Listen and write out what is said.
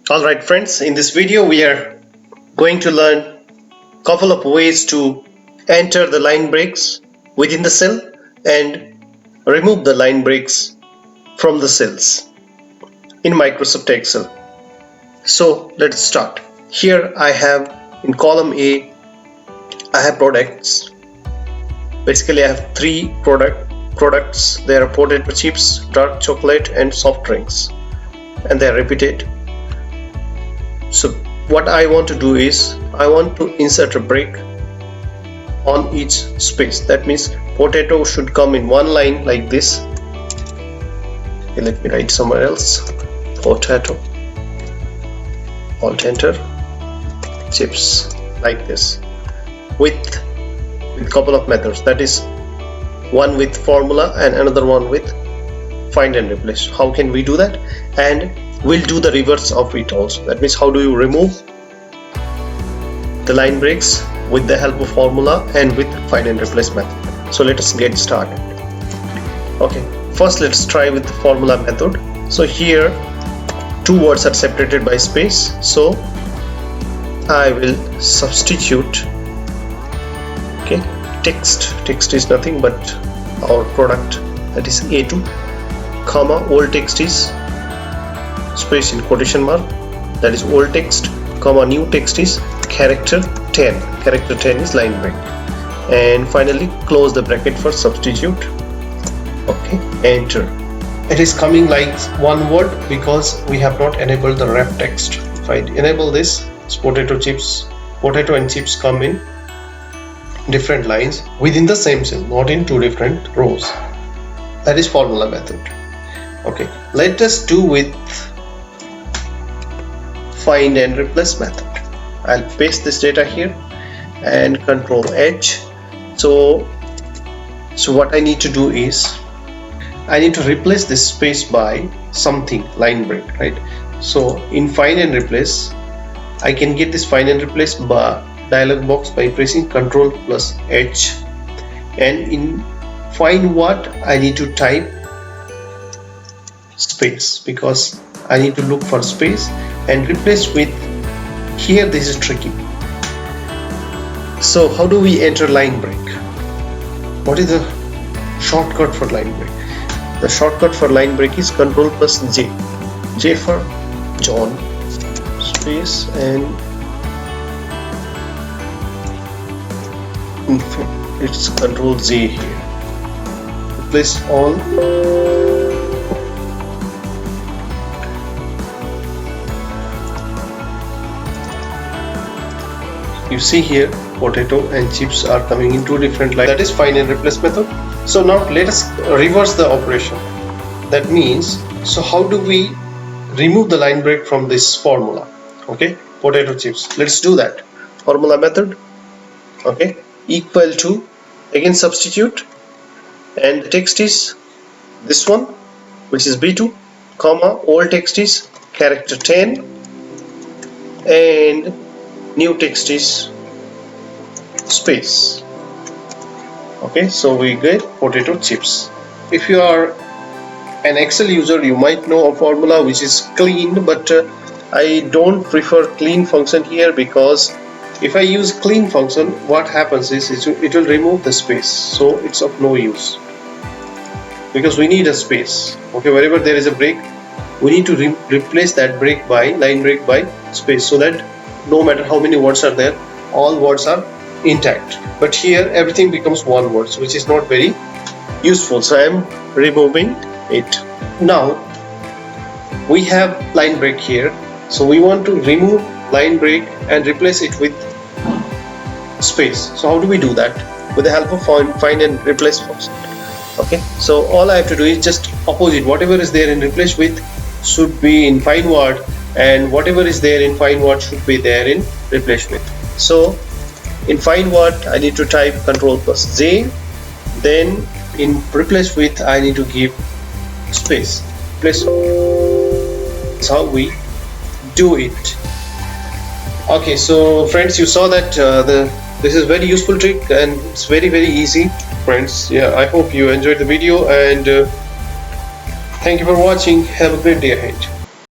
Alright friends, in this video we are going to learn a couple of ways to enter the line breaks within the cell and remove the line breaks from the cells in Microsoft Excel. So let's start. Here I have in column A, I have products. Basically I have three products. They are potato chips, dark chocolate and soft drinks, and they are repeated. So what I want to do is I want to insert a break on each space. That means potato should come in one line like this. Okay, let me write somewhere else. Potato, alt enter, chips like this with a couple of methods, that is one with formula and another one with find and replace. How can we do that? And we'll do the reverse of it also. That means how do you remove the line breaks with the help of formula and with find and replace method. So let us get started. Okay, first let's try with the formula method. So here two words are separated by space, so I will substitute. Okay, text is nothing but our product, that is A2, comma, old text is space in quotation mark, that is old text, comma, new text is character 10. Character 10 is line break, and finally close the bracket for substitute. Okay, enter. It is coming like one word because we have not enabled the wrap text. If I enable this, potato and chips come in different lines within the same cell, not in two different rows. That is formula method. Okay, let us do with find and replace method. I'll paste this data here and Control H. So what I need to do is I need to replace this space by something, line break, right? So in find and replace, I can get this find and replace bar dialog box by pressing Control plus H, and in find what I need to type space because I need to look for space, and replace with, here this is tricky. So how do we enter line break? What is the shortcut for line break? The shortcut for line break is Control plus J. J for John, space, and in fact it's Control Z here. Replace all. You see here potato and chips are coming in two different lines. That is find and replace method. So now let us reverse the operation. That means, so how do we remove the line break from this formula? Okay, potato chips. Let's do that. Formula method. Okay, equal to, again substitute, and the text is this one, which is B2, comma, old text is character 10, and new text is space. Okay, so we get potato chips. If you are an Excel user, you might know a formula which is clean, but I don't prefer clean function here because if I use clean function, what happens is it will remove the space, so it's of no use because we need a space. Okay, wherever there is a break, we need to replace that break by line break by space, so that no matter how many words are there, all words are intact. But here everything becomes one word, which is not very useful, so I am removing it. Now we have line break here, so we want to remove line break and replace it with space. So how do we do that? With the help of find and replace function. Okay, so all I have to do is just opposite, whatever is there in replace with should be in find what, and whatever is there in find what should be there in replace with. So in find what I need to type Control plus J, then in replace with I need to give space. That's how we do it. Okay, so friends, you saw that this is very useful trick and it's very easy, friends. Yeah, I hope you enjoyed the video, and thank you for watching. Have a great day ahead.